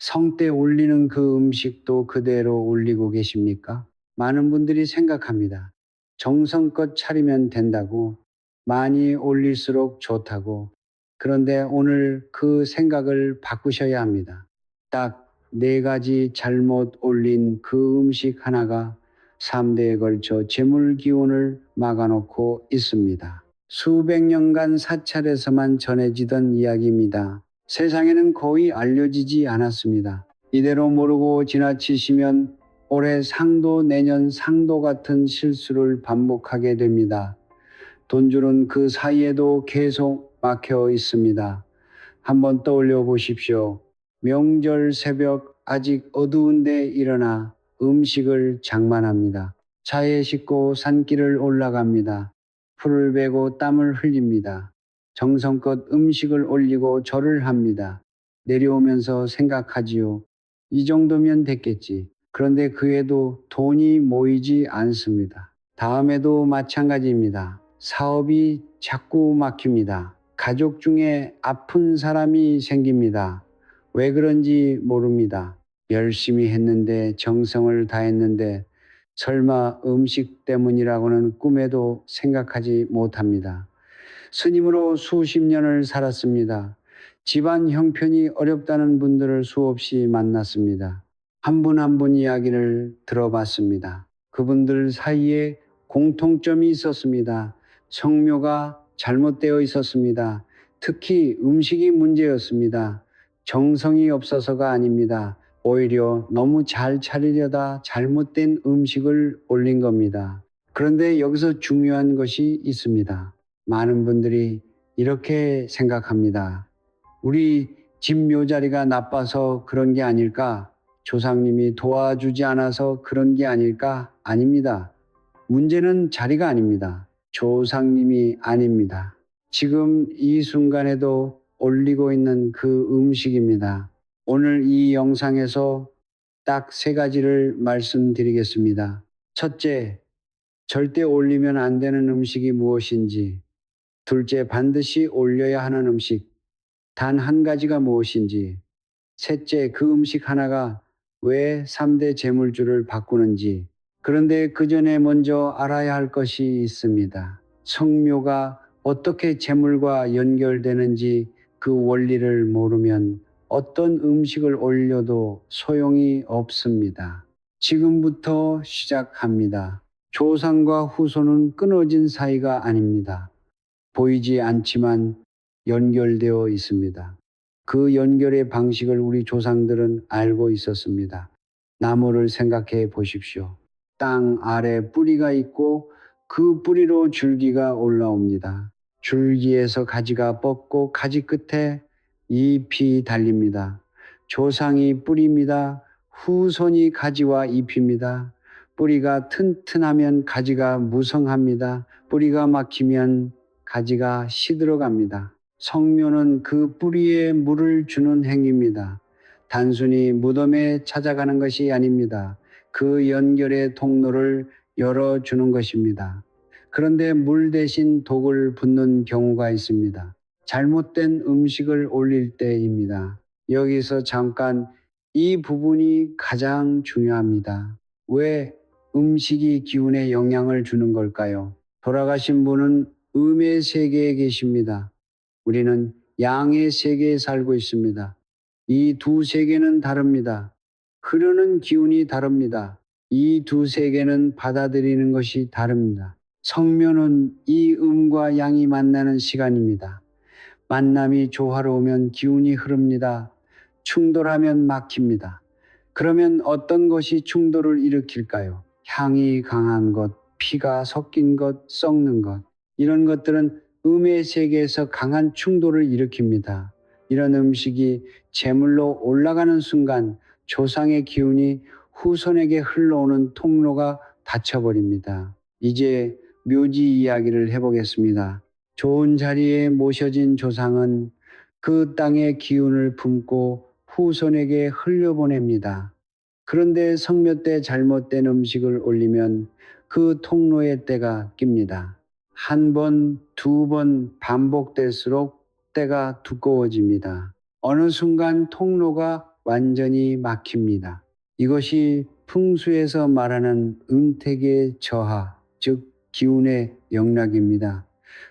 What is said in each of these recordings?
성 때 올리는 그 음식도 그대로 올리고 계십니까? 많은 분들이 생각합니다. 정성껏 차리면 된다고, 많이 올릴수록 좋다고. 그런데 오늘 그 생각을 바꾸셔야 합니다. 딱 네 가지 잘못 올린 그 음식 하나가 3대에 걸쳐 재물 기운을 막아놓고 있습니다. 수백 년간 사찰에서만 전해지던 이야기입니다. 세상에는 거의 알려지지 않았습니다. 이대로 모르고 지나치시면 올해 상도 내년 상도 같은 실수를 반복하게 됩니다. 돈줄은 그 사이에도 계속 막혀 있습니다. 한번 떠올려 보십시오. 명절 새벽 아직 어두운데 일어나 음식을 장만합니다. 차에 싣고 산길을 올라갑니다. 풀을 베고 땀을 흘립니다. 정성껏 음식을 올리고 절을 합니다. 내려오면서 생각하지요. 이 정도면 됐겠지. 그런데 그에도 돈이 모이지 않습니다. 다음에도 마찬가지입니다. 사업이 자꾸 막힙니다. 가족 중에 아픈 사람이 생깁니다. 왜 그런지 모릅니다. 열심히 했는데, 정성을 다했는데, 설마 음식 때문이라고는 꿈에도 생각하지 못합니다. 스님으로 수십 년을 살았습니다. 집안 형편이 어렵다는 분들을 수없이 만났습니다. 한 분 한 분 이야기를 들어봤습니다. 그분들 사이에 공통점이 있었습니다. 성묘가 잘못되어 있었습니다. 특히 음식이 문제였습니다. 정성이 없어서가 아닙니다. 오히려 너무 잘 차리려다 잘못된 음식을 올린 겁니다. 그런데 여기서 중요한 것이 있습니다. 많은 분들이 이렇게 생각합니다. 우리 집 묘자리가 나빠서 그런 게 아닐까? 조상님이 도와주지 않아서 그런 게 아닐까? 아닙니다. 문제는 자리가 아닙니다. 조상님이 아닙니다. 지금 이 순간에도 올리고 있는 그 음식입니다. 오늘 이 영상에서 딱 세 가지를 말씀드리겠습니다. 첫째, 절대 올리면 안 되는 음식이 무엇인지. 둘째, 반드시 올려야 하는 음식 단 한 가지가 무엇인지. 셋째, 그 음식 하나가 왜 3대 재물주를 바꾸는지. 그런데 그 전에 먼저 알아야 할 것이 있습니다. 성묘가 어떻게 재물과 연결되는지 그 원리를 모르면 어떤 음식을 올려도 소용이 없습니다. 지금부터 시작합니다. 조상과 후손은 끊어진 사이가 아닙니다. 보이지 않지만 연결되어 있습니다. 그 연결의 방식을 우리 조상들은 알고 있었습니다. 나무를 생각해 보십시오. 땅 아래 뿌리가 있고 그 뿌리로 줄기가 올라옵니다. 줄기에서 가지가 뻗고 가지 끝에 잎이 달립니다. 조상이 뿌리입니다. 후손이 가지와 잎입니다. 뿌리가 튼튼하면 가지가 무성합니다. 뿌리가 막히면 가지가 시들어갑니다. 성묘는 그 뿌리에 물을 주는 행위입니다. 단순히 무덤에 찾아가는 것이 아닙니다. 그 연결의 통로를 열어주는 것입니다. 그런데 물 대신 독을 붓는 경우가 있습니다. 잘못된 음식을 올릴 때입니다. 여기서 잠깐 이 부분이 가장 중요합니다. 왜 음식이 기운에 영향을 주는 걸까요? 돌아가신 분은 음의 세계에 계십니다. 우리는 양의 세계에 살고 있습니다. 이 두 세계는 다릅니다. 흐르는 기운이 다릅니다. 이 두 세계는 받아들이는 것이 다릅니다. 성묘는 이 음과 양이 만나는 시간입니다. 만남이 조화로우면 기운이 흐릅니다. 충돌하면 막힙니다. 그러면 어떤 것이 충돌을 일으킬까요? 향이 강한 것, 피가 섞인 것, 썩는 것. 이런 것들은 음의 세계에서 강한 충돌을 일으킵니다. 이런 음식이 제물로 올라가는 순간 조상의 기운이 후손에게 흘러오는 통로가 닫혀버립니다. 이제 묘지 이야기를 해보겠습니다. 좋은 자리에 모셔진 조상은 그 땅의 기운을 품고 후손에게 흘려보냅니다. 그런데 성묘 때 잘못된 음식을 올리면 그 통로의 때가 낍니다. 한 번, 두 번 반복될수록 때가 두꺼워집니다. 어느 순간 통로가 완전히 막힙니다. 이것이 풍수에서 말하는 음택의 저하, 즉 기운의 영락입니다.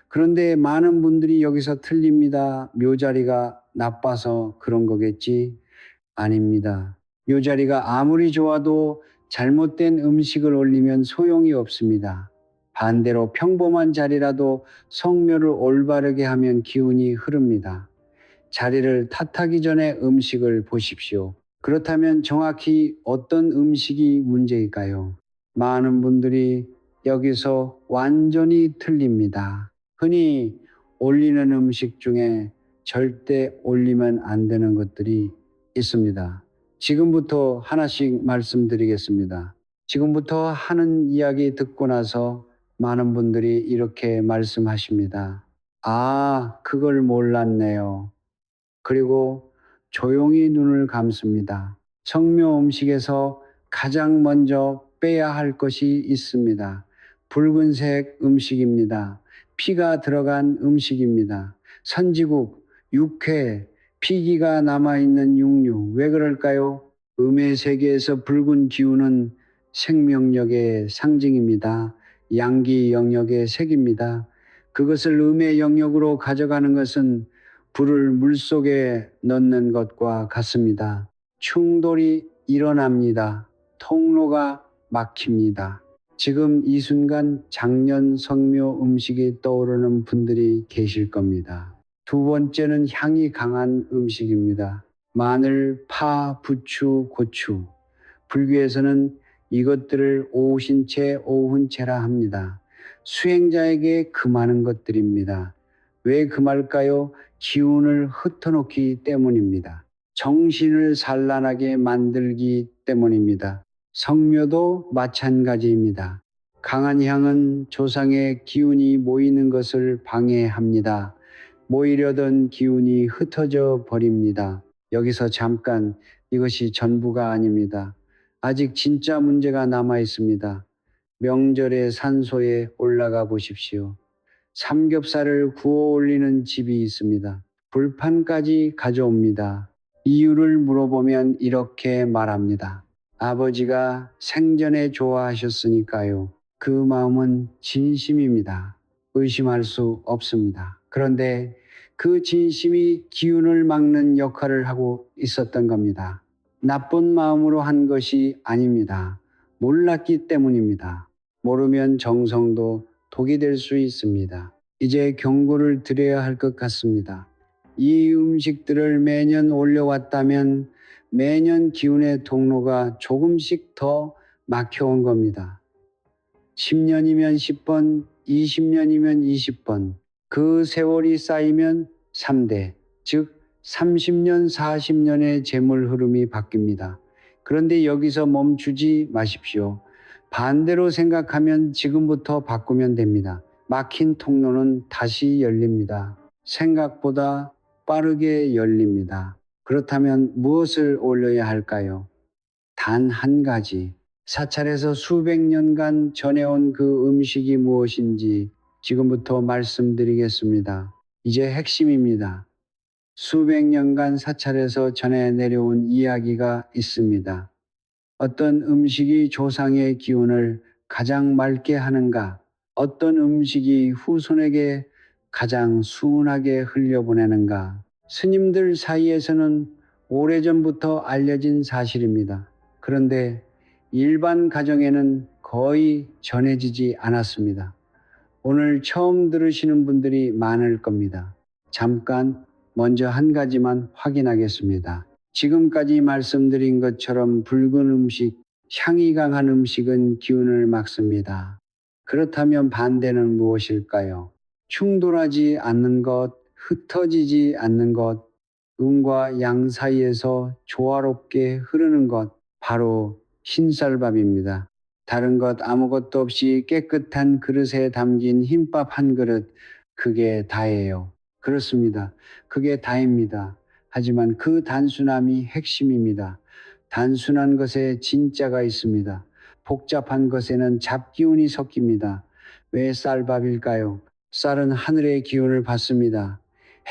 그런데 많은 분들이 여기서 틀립니다. 묘자리가 나빠서 그런 거겠지? 아닙니다. 묘자리가 아무리 좋아도 잘못된 음식을 올리면 소용이 없습니다. 반대로 평범한 자리라도 성묘를 올바르게 하면 기운이 흐릅니다. 자리를 탓하기 전에 음식을 보십시오. 그렇다면 정확히 어떤 음식이 문제일까요? 많은 분들이 여기서 완전히 틀립니다. 흔히 올리는 음식 중에 절대 올리면 안 되는 것들이 있습니다. 지금부터 하나씩 말씀드리겠습니다. 지금부터 하는 이야기 듣고 나서 많은 분들이 이렇게 말씀하십니다. 아, 그걸 몰랐네요. 그리고 조용히 눈을 감습니다. 성묘 음식에서 가장 먼저 빼야 할 것이 있습니다. 붉은색 음식입니다. 피가 들어간 음식입니다. 선지국, 육회, 피기가 남아있는 육류. 왜 그럴까요? 음의 세계에서 붉은 기운은 생명력의 상징입니다. 양기 영역의 색입니다. 그것을 음의 영역으로 가져가는 것은 불을 물속에 넣는 것과 같습니다. 충돌이 일어납니다. 통로가 막힙니다. 지금 이 순간 작년 성묘 음식이 떠오르는 분들이 계실 겁니다. 두 번째는 향이 강한 음식입니다. 마늘, 파, 부추, 고추. 불교에서는 이것들을 오신채, 오훈채라 합니다. 수행자에게 금하는 것들입니다. 왜 금할까요? 기운을 흩어놓기 때문입니다. 정신을 산란하게 만들기 때문입니다. 성묘도 마찬가지입니다. 강한 향은 조상의 기운이 모이는 것을 방해합니다. 모이려던 기운이 흩어져 버립니다. 여기서 잠깐, 이것이 전부가 아닙니다. 아직 진짜 문제가 남아 있습니다. 명절에 산소에 올라가 보십시오. 삼겹살을 구워 올리는 집이 있습니다. 불판까지 가져옵니다. 이유를 물어보면 이렇게 말합니다. 아버지가 생전에 좋아하셨으니까요. 그 마음은 진심입니다. 의심할 수 없습니다. 그런데 그 진심이 기운을 막는 역할을 하고 있었던 겁니다. 나쁜 마음으로 한 것이 아닙니다. 몰랐기 때문입니다. 모르면 정성도 독이 될 수 있습니다. 이제 경고를 드려야 할 것 같습니다. 이 음식들을 매년 올려왔다면 매년 기운의 통로가 조금씩 더 막혀온 겁니다. 10년이면 10번, 20년이면 20번, 그 세월이 쌓이면 3대, 즉 30년, 40년의 재물 흐름이 바뀝니다. 그런데 여기서 멈추지 마십시오. 반대로 생각하면 지금부터 바꾸면 됩니다. 막힌 통로는 다시 열립니다. 생각보다 빠르게 열립니다. 그렇다면 무엇을 올려야 할까요? 단 한 가지. 사찰에서 수백 년간 전해온 그 음식이 무엇인지 지금부터 말씀드리겠습니다. 이제 핵심입니다. 수백 년간 사찰에서 전해 내려온 이야기가 있습니다. 어떤 음식이 조상의 기운을 가장 맑게 하는가? 어떤 음식이 후손에게 가장 순하게 흘려보내는가? 스님들 사이에서는 오래전부터 알려진 사실입니다. 그런데 일반 가정에는 거의 전해지지 않았습니다. 오늘 처음 들으시는 분들이 많을 겁니다. 잠깐 먼저 한 가지만 확인하겠습니다. 지금까지 말씀드린 것처럼 붉은 음식, 향이 강한 음식은 기운을 막습니다. 그렇다면 반대는 무엇일까요? 충돌하지 않는 것, 흩어지지 않는 것, 음과 양 사이에서 조화롭게 흐르는 것, 바로 흰쌀밥입니다. 다른 것 아무것도 없이 깨끗한 그릇에 담긴 흰밥 한 그릇, 그게 다예요. 그렇습니다. 그게 다입니다. 하지만 그 단순함이 핵심입니다. 단순한 것에 진짜가 있습니다. 복잡한 것에는 잡기운이 섞입니다. 왜 쌀밥일까요? 쌀은 하늘의 기운을 받습니다.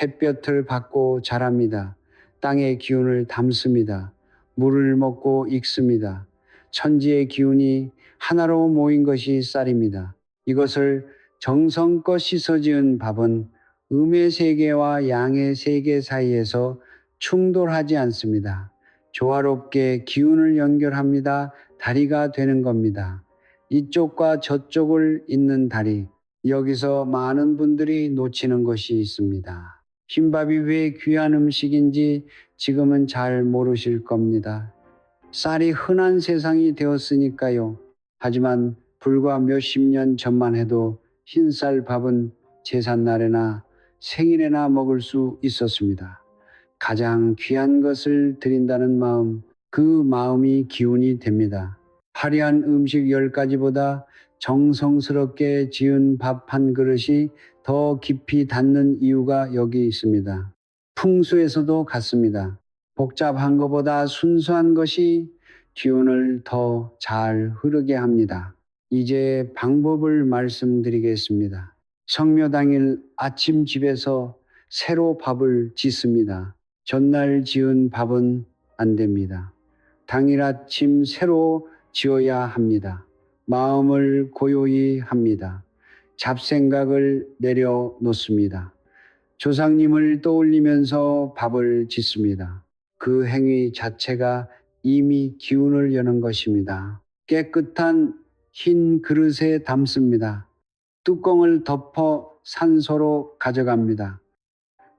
햇볕을 받고 자랍니다. 땅의 기운을 담습니다. 물을 먹고 익습니다. 천지의 기운이 하나로 모인 것이 쌀입니다. 이것을 정성껏 씻어 지은 밥은 음의 세계와 양의 세계 사이에서 충돌하지 않습니다. 조화롭게 기운을 연결합니다. 다리가 되는 겁니다. 이쪽과 저쪽을 잇는 다리. 여기서 많은 분들이 놓치는 것이 있습니다. 흰밥이 왜 귀한 음식인지 지금은 잘 모르실 겁니다. 쌀이 흔한 세상이 되었으니까요. 하지만 불과 몇십 년 전만 해도 흰쌀 밥은 제삿날에나 생일에나 먹을 수 있었습니다. 가장 귀한 것을 드린다는 마음, 그 마음이 기운이 됩니다. 화려한 음식 10가지보다 정성스럽게 지은 밥 한 그릇이 더 깊이 닿는 이유가 여기 있습니다. 풍수에서도 같습니다. 복잡한 것보다 순수한 것이 기운을 더 잘 흐르게 합니다. 이제 방법을 말씀드리겠습니다. 성묘 당일 아침 집에서 새로 밥을 짓습니다. 전날 지은 밥은 안 됩니다. 당일 아침 새로 지어야 합니다. 마음을 고요히 합니다. 잡생각을 내려놓습니다. 조상님을 떠올리면서 밥을 짓습니다. 그 행위 자체가 이미 기운을 여는 것입니다. 깨끗한 흰 그릇에 담습니다. 뚜껑을 덮어 산소로 가져갑니다.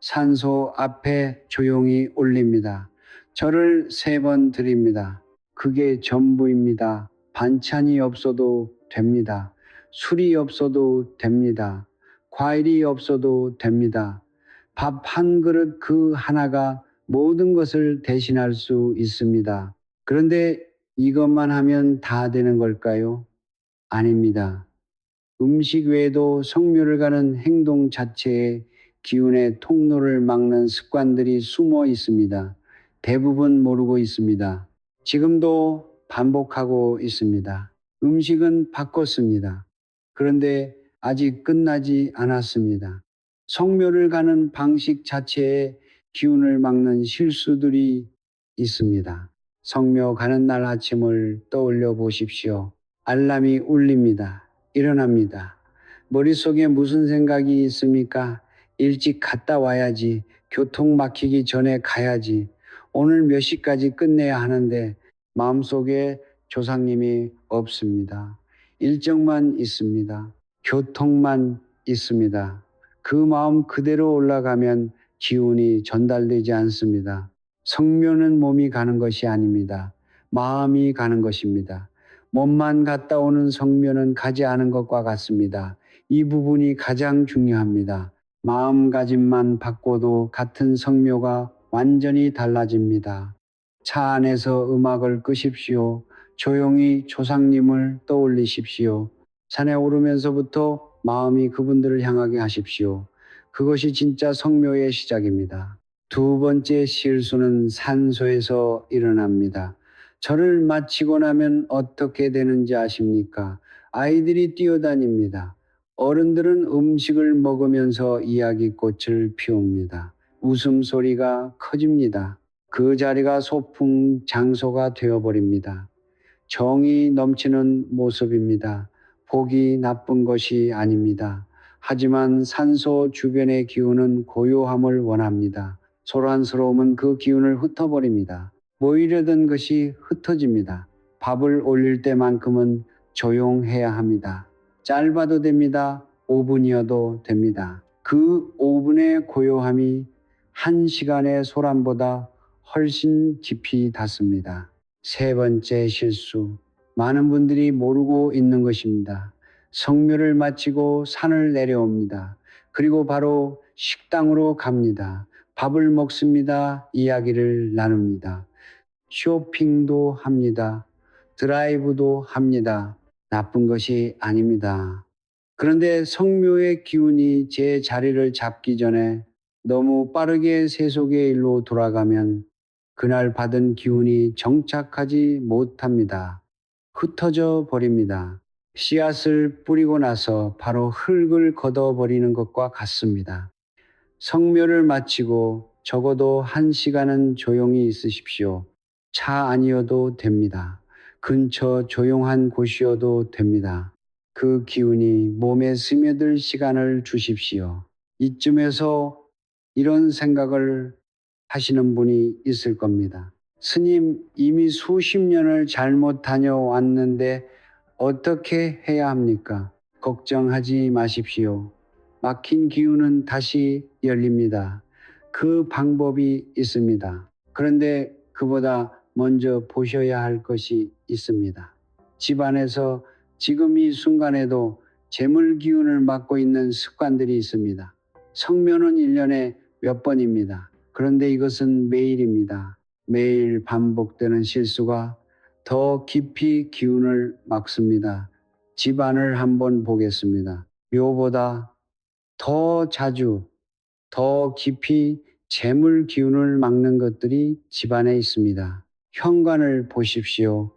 산소 앞에 조용히 올립니다. 절을 3번 드립니다. 그게 전부입니다. 반찬이 없어도 됩니다. 술이 없어도 됩니다. 과일이 없어도 됩니다. 밥 한 그릇 그 하나가 모든 것을 대신할 수 있습니다. 그런데 이것만 하면 다 되는 걸까요? 아닙니다. 음식 외에도 성묘를 가는 행동 자체에 기운의 통로를 막는 습관들이 숨어 있습니다. 대부분 모르고 있습니다. 지금도 반복하고 있습니다. 음식은 바꿨습니다. 그런데 아직 끝나지 않았습니다. 성묘를 가는 방식 자체에 기운을 막는 실수들이 있습니다. 성묘 가는 날 아침을 떠올려 보십시오. 알람이 울립니다. 일어납니다. 머릿속에 무슨 생각이 있습니까? 일찍 갔다 와야지. 교통 막히기 전에 가야지. 오늘 몇 시까지 끝내야 하는데 마음속에 조상님이 없습니다. 일정만 있습니다. 교통만 있습니다. 그 마음 그대로 올라가면 기운이 전달되지 않습니다. 성묘는 몸이 가는 것이 아닙니다. 마음이 가는 것입니다. 몸만 갔다 오는 성묘는 가지 않은 것과 같습니다. 이 부분이 가장 중요합니다. 마음가짐만 바꿔도 같은 성묘가 완전히 달라집니다. 차 안에서 음악을 끄십시오. 조용히 조상님을 떠올리십시오. 산에 오르면서부터 마음이 그분들을 향하게 하십시오. 그것이 진짜 성묘의 시작입니다. 2번째 실수는 산소에서 일어납니다. 절을 마치고 나면 어떻게 되는지 아십니까? 아이들이 뛰어다닙니다. 어른들은 음식을 먹으면서 이야기꽃을 피웁니다. 웃음소리가 커집니다. 그 자리가 소풍 장소가 되어버립니다. 정이 넘치는 모습입니다. 보기 나쁜 것이 아닙니다. 하지만 산소 주변의 기운은 고요함을 원합니다. 소란스러움은 그 기운을 흩어버립니다. 모이려던 것이 흩어집니다. 밥을 올릴 때만큼은 조용해야 합니다. 짧아도 됩니다. 5분이어도 됩니다. 그 5분의 고요함이 1시간의 소란보다 훨씬 깊이 닿습니다. 3번째 실수. 많은 분들이 모르고 있는 것입니다. 성묘를 마치고 산을 내려옵니다. 그리고 바로 식당으로 갑니다. 밥을 먹습니다. 이야기를 나눕니다. 쇼핑도 합니다. 드라이브도 합니다. 나쁜 것이 아닙니다. 그런데 성묘의 기운이 제 자리를 잡기 전에 너무 빠르게 세속의 일로 돌아가면 그날 받은 기운이 정착하지 못합니다. 흩어져 버립니다. 씨앗을 뿌리고 나서 바로 흙을 걷어버리는 것과 같습니다. 성묘를 마치고 적어도 1시간은 조용히 있으십시오. 차 아니어도 됩니다. 근처 조용한 곳이어도 됩니다. 그 기운이 몸에 스며들 시간을 주십시오. 이쯤에서 이런 생각을 하시는 분이 있을 겁니다. 스님, 이미 수십 년을 잘못 다녀왔는데 어떻게 해야 합니까? 걱정하지 마십시오. 막힌 기운은 다시 열립니다. 그 방법이 있습니다. 그런데 그보다 먼저 보셔야 할 것이 있습니다. 집안에서 지금 이 순간에도 재물 기운을 맡고 있는 습관들이 있습니다. 성묘는 1년에 몇 번입니다. 그런데 이것은 매일입니다. 매일 반복되는 실수가 더 깊이 기운을 막습니다. 집안을 한번 보겠습니다. 묘보다 더 자주, 더 깊이 재물 기운을 막는 것들이 집안에 있습니다. 현관을 보십시오.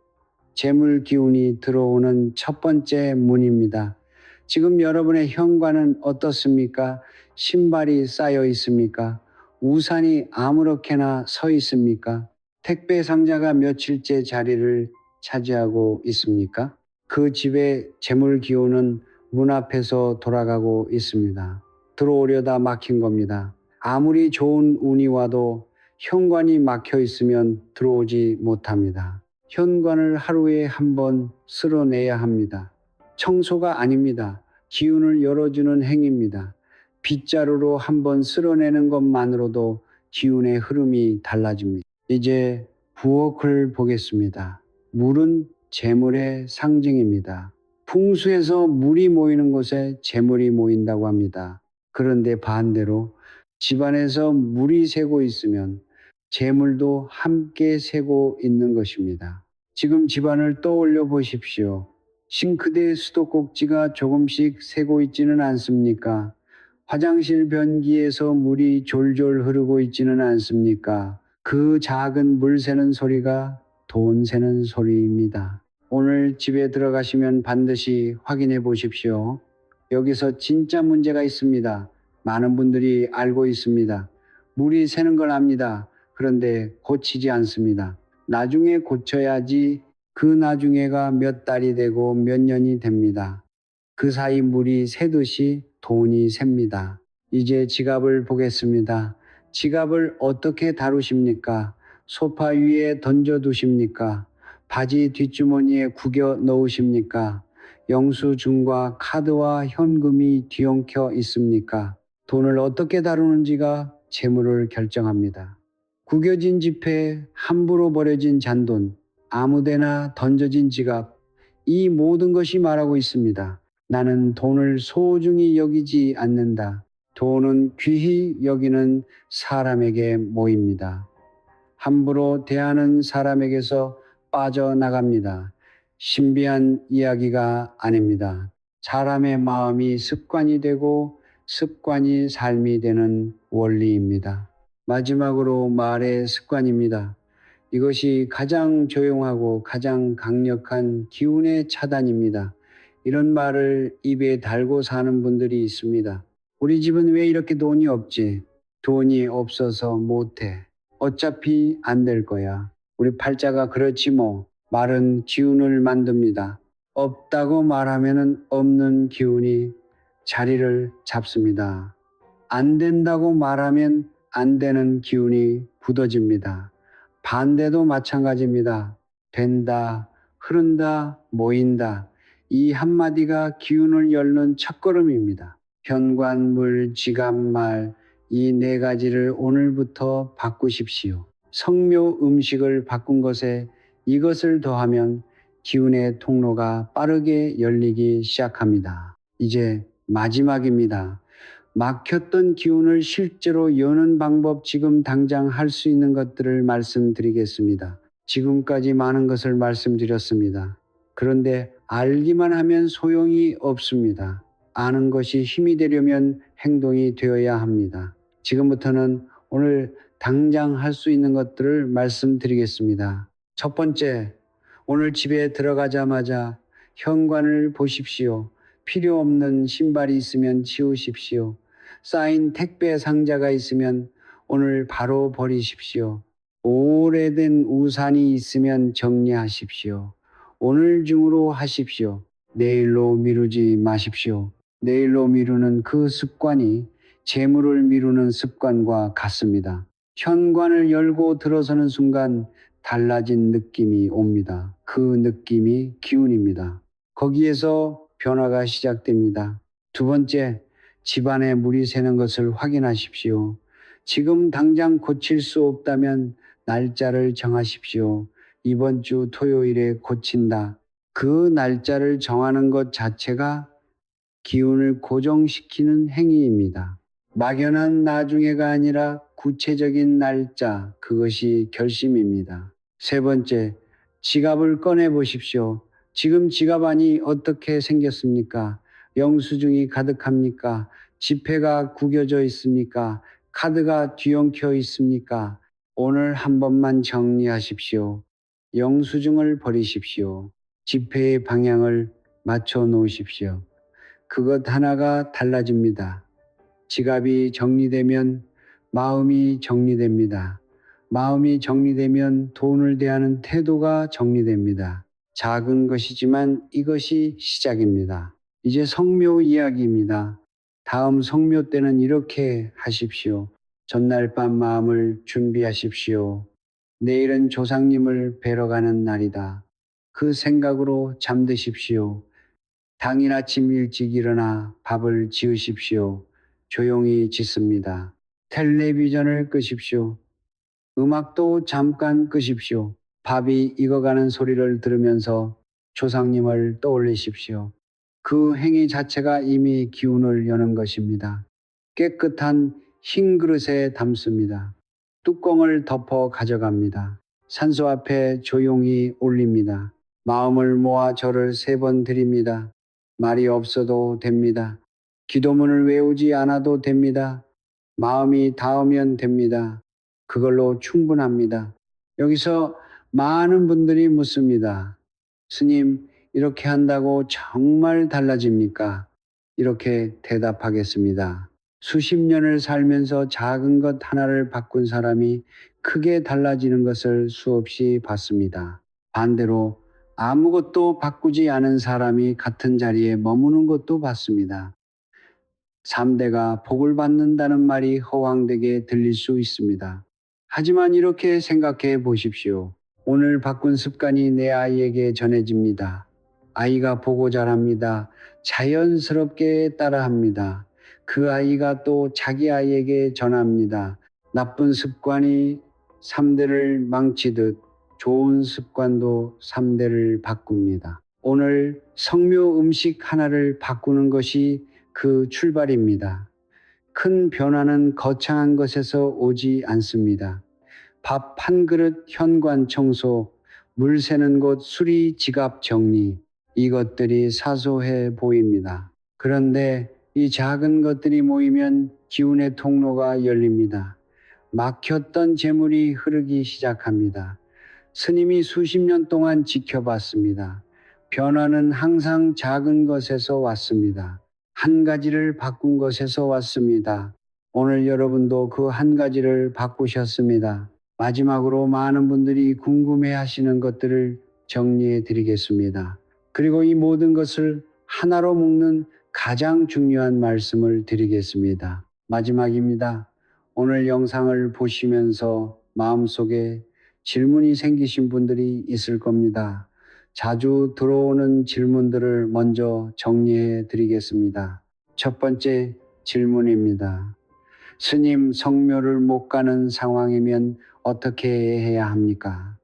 재물 기운이 들어오는 첫 번째 문입니다. 지금 여러분의 현관은 어떻습니까? 신발이 쌓여 있습니까? 우산이 아무렇게나 서 있습니까? 택배 상자가 며칠째 자리를 차지하고 있습니까? 그 집의 재물 기운은 문 앞에서 돌아가고 있습니다. 들어오려다 막힌 겁니다. 아무리 좋은 운이 와도 현관이 막혀 있으면 들어오지 못합니다. 현관을 하루에 한 번 쓸어내야 합니다. 청소가 아닙니다. 기운을 열어주는 행위입니다. 빗자루로 한 번 쓸어내는 것만으로도 기운의 흐름이 달라집니다. 이제 부엌을 보겠습니다. 물은 재물의 상징입니다. 풍수에서 물이 모이는 곳에 재물이 모인다고 합니다. 그런데 반대로 집안에서 물이 새고 있으면 재물도 함께 새고 있는 것입니다. 지금 집안을 떠올려 보십시오. 싱크대 수도꼭지가 조금씩 새고 있지는 않습니까? 화장실 변기에서 물이 졸졸 흐르고 있지는 않습니까? 그 작은 물 새는 소리가 돈 새는 소리입니다. 오늘 집에 들어가시면 반드시 확인해 보십시오. 여기서 진짜 문제가 있습니다. 많은 분들이 알고 있습니다. 물이 새는 걸 압니다. 그런데 고치지 않습니다. 나중에 고쳐야지 그 나중에가 몇 달이 되고 몇 년이 됩니다. 그 사이 물이 새듯이 돈이 셉니다. 이제 지갑을 보겠습니다. 지갑을 어떻게 다루십니까? 소파 위에 던져두십니까? 바지 뒷주머니에 구겨 넣으십니까? 영수증과 카드와 현금이 뒤엉켜 있습니까? 돈을 어떻게 다루는지가 재물을 결정합니다. 구겨진 지폐, 함부로 버려진 잔돈, 아무데나 던져진 지갑, 이 모든 것이 말하고 있습니다. 나는 돈을 소중히 여기지 않는다. 돈은 귀히 여기는 사람에게 모입니다. 함부로 대하는 사람에게서 빠져나갑니다. 신비한 이야기가 아닙니다. 사람의 마음이 습관이 되고 습관이 삶이 되는 원리입니다. 마지막으로 말의 습관입니다. 이것이 가장 조용하고 가장 강력한 기운의 차단입니다. 이런 말을 입에 달고 사는 분들이 있습니다. 우리 집은 왜 이렇게 돈이 없지? 돈이 없어서 못해. 어차피 안 될 거야. 우리 팔자가 그렇지 뭐. 말은 기운을 만듭니다. 없다고 말하면 없는 기운이 자리를 잡습니다. 안 된다고 말하면 안 되는 기운이 굳어집니다. 반대도 마찬가지입니다. 된다, 흐른다, 모인다. 이 한마디가 기운을 열는 첫걸음입니다. 현관, 물, 지갑, 말, 이 네 가지를 오늘부터 바꾸십시오. 성묘 음식을 바꾼 것에 이것을 더하면 기운의 통로가 빠르게 열리기 시작합니다. 이제 마지막입니다. 막혔던 기운을 실제로 여는 방법, 지금 당장 할 수 있는 것들을 말씀드리겠습니다. 지금까지 많은 것을 말씀드렸습니다. 그런데 알기만 하면 소용이 없습니다. 아는 것이 힘이 되려면 행동이 되어야 합니다. 지금부터는 오늘 당장 할 수 있는 것들을 말씀드리겠습니다. 첫 번째, 오늘 집에 들어가자마자 현관을 보십시오. 필요 없는 신발이 있으면 치우십시오. 쌓인 택배 상자가 있으면 오늘 바로 버리십시오. 오래된 우산이 있으면 정리하십시오. 오늘 중으로 하십시오. 내일로 미루지 마십시오. 내일로 미루는 그 습관이 재물을 미루는 습관과 같습니다. 현관을 열고 들어서는 순간 달라진 느낌이 옵니다. 그 느낌이 기운입니다. 거기에서 변화가 시작됩니다. 두 번째, 집안에 물이 새는 것을 확인하십시오. 지금 당장 고칠 수 없다면 날짜를 정하십시오. 이번 주 토요일에 고친다. 그 날짜를 정하는 것 자체가 기운을 고정시키는 행위입니다. 막연한 나중에가 아니라 구체적인 날짜, 그것이 결심입니다. 세 번째, 지갑을 꺼내 보십시오. 지금 지갑 안이 어떻게 생겼습니까? 영수증이 가득합니까? 지폐가 구겨져 있습니까? 카드가 뒤엉켜 있습니까? 오늘 한 번만 정리하십시오. 영수증을 버리십시오. 지폐의 방향을 맞춰 놓으십시오. 그것 하나가 달라집니다. 지갑이 정리되면 마음이 정리됩니다. 마음이 정리되면 돈을 대하는 태도가 정리됩니다. 작은 것이지만 이것이 시작입니다. 이제 성묘 이야기입니다. 다음 성묘 때는 이렇게 하십시오. 전날 밤 마음을 준비하십시오. 내일은 조상님을 뵈러 가는 날이다. 그 생각으로 잠드십시오. 당일 아침 일찍 일어나 밥을 지으십시오. 조용히 짓습니다. 텔레비전을 끄십시오. 음악도 잠깐 끄십시오. 밥이 익어가는 소리를 들으면서 조상님을 떠올리십시오. 그 행위 자체가 이미 기운을 여는 것입니다. 깨끗한 흰 그릇에 담습니다. 뚜껑을 덮어 가져갑니다. 산소 앞에 조용히 올립니다. 마음을 모아 절을 3번 드립니다. 말이 없어도 됩니다. 기도문을 외우지 않아도 됩니다. 마음이 닿으면 됩니다. 그걸로 충분합니다. 여기서 많은 분들이 묻습니다. 스님, 이렇게 한다고 정말 달라집니까? 이렇게 대답하겠습니다. 수십 년을 살면서 작은 것 하나를 바꾼 사람이 크게 달라지는 것을 수없이 봤습니다. 반대로 아무것도 바꾸지 않은 사람이 같은 자리에 머무는 것도 봤습니다. 3대가 복을 받는다는 말이 허황되게 들릴 수 있습니다. 하지만 이렇게 생각해 보십시오. 오늘 바꾼 습관이 내 아이에게 전해집니다. 아이가 보고 자랍니다. 자연스럽게 따라합니다. 그 아이가 또 자기 아이에게 전합니다. 나쁜 습관이 3대를 망치듯 좋은 습관도 3대를 바꿉니다. 오늘 성묘 음식 하나를 바꾸는 것이 그 출발입니다. 큰 변화는 거창한 것에서 오지 않습니다. 밥 한 그릇 현관 청소, 물 새는 곳 수리 지갑 정리, 이것들이 사소해 보입니다. 그런데 이 작은 것들이 모이면 기운의 통로가 열립니다. 막혔던 재물이 흐르기 시작합니다. 스님이 수십 년 동안 지켜봤습니다. 변화는 항상 작은 것에서 왔습니다. 한 가지를 바꾼 것에서 왔습니다. 오늘 여러분도 그 한 가지를 바꾸셨습니다. 마지막으로 많은 분들이 궁금해 하시는 것들을 정리해 드리겠습니다. 그리고 이 모든 것을 하나로 묶는 가장 중요한 말씀을 드리겠습니다. 마지막입니다. 오늘 영상을 보시면서 마음속에 질문이 생기신 분들이 있을 겁니다. 자주 들어오는 질문들을 먼저 정리해 드리겠습니다. 첫 번째 질문입니다. 스님, 성묘를 못 가는 상황이면 어떻게 해야 합니까?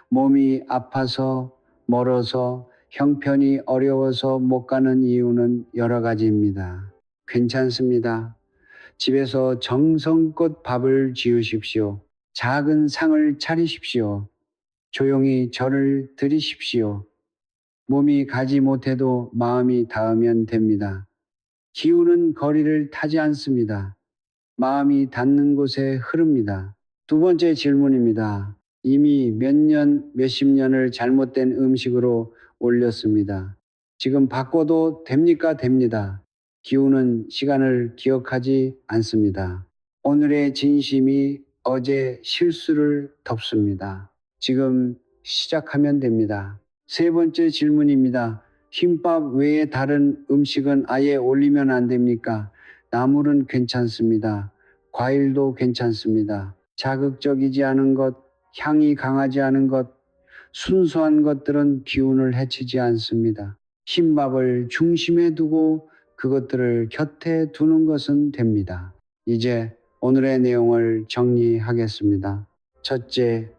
몸이 아파서, 멀어서, 형편이 어려워서 못 가는 이유는 여러 가지입니다. 괜찮습니다. 집에서 정성껏 밥을 지으십시오. 작은 상을 차리십시오. 조용히 절을 드리십시오. 몸이 가지 못해도 마음이 닿으면 됩니다. 기운은 거리를 타지 않습니다. 마음이 닿는 곳에 흐릅니다. 두 번째 질문입니다. 이미 몇 년, 몇십 년을 잘못된 음식으로 올렸습니다. 지금 바꿔도 됩니까? 됩니다. 기운은 시간을 기억하지 않습니다. 오늘의 진심이 어제 실수를 덮습니다. 지금 시작하면 됩니다. 세 번째 질문입니다. 흰밥 외에 다른 음식은 아예 올리면 안 됩니까? 나물은 괜찮습니다. 과일도 괜찮습니다. 자극적이지 않은 것, 향이 강하지 않은 것, 순수한 것들은 기운을 해치지 않습니다. 흰밥을 중심에 두고 그것들을 곁에 두는 것은 됩니다. 이제 오늘의 내용을 정리하겠습니다. 첫째,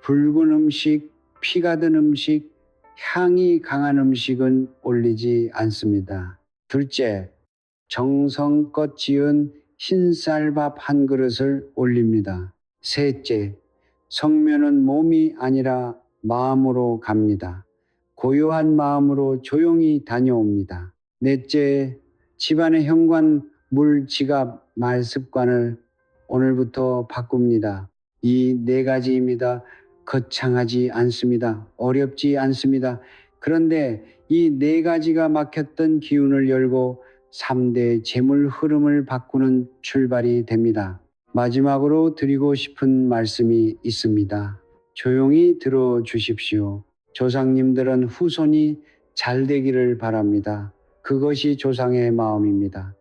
붉은 음식, 피가 든 음식, 향이 강한 음식은 올리지 않습니다. 둘째, 정성껏 지은 흰쌀밥 한 그릇을 올립니다. 셋째, 성묘는 몸이 아니라 마음으로 갑니다. 고요한 마음으로 조용히 다녀옵니다. 넷째, 집안의 현관, 물, 지갑, 말 습관을 오늘부터 바꿉니다. 이 네 가지입니다. 거창하지 않습니다. 어렵지 않습니다. 그런데 이 네 가지가 막혔던 기운을 열고 3대 재물 흐름을 바꾸는 출발이 됩니다. 마지막으로 드리고 싶은 말씀이 있습니다. 조용히 들어 주십시오. 조상님들은 후손이 잘 되기를 바랍니다. 그것이 조상의 마음입니다.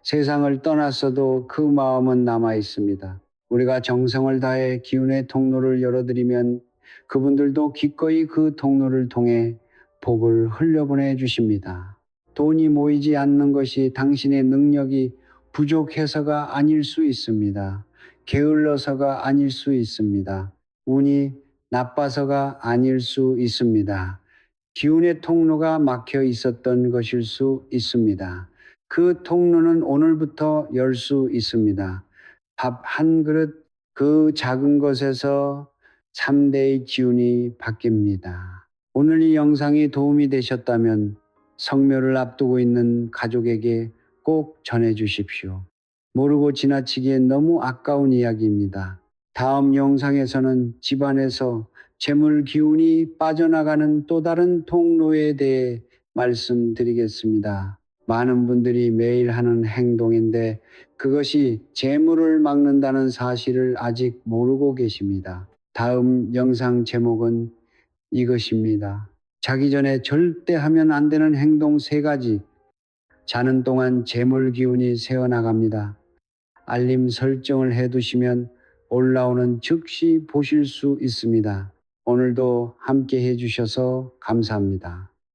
세상을 떠났어도 그 마음은 남아 있습니다. 우리가 정성을 다해 기운의 통로를 열어드리면 그분들도 기꺼이 그 통로를 통해 복을 흘려보내 주십니다. 돈이 모이지 않는 것이 당신의 능력이 부족해서가 아닐 수 있습니다. 게을러서가 아닐 수 있습니다. 운이 나빠서가 아닐 수 있습니다. 기운의 통로가 막혀 있었던 것일 수 있습니다. 그 통로는 오늘부터 열 수 있습니다. 밥 한 그릇 그 작은 것에서 3대의 기운이 바뀝니다. 오늘 이 영상이 도움이 되셨다면 성묘를 앞두고 있는 가족에게 꼭 전해 주십시오. 모르고 지나치기엔 너무 아까운 이야기입니다. 다음 영상에서는 집안에서 재물 기운이 빠져나가는 또 다른 통로에 대해 말씀드리겠습니다. 많은 분들이 매일 하는 행동인데 그것이 재물을 막는다는 사실을 아직 모르고 계십니다. 다음 영상 제목은 이것입니다. 자기 전에 절대 하면 안 되는 행동 3가지. 자는 동안 재물 기운이 새어나갑니다. 알림 설정을 해두시면 올라오는 즉시 보실 수 있습니다. 오늘도 함께 해주셔서 감사합니다.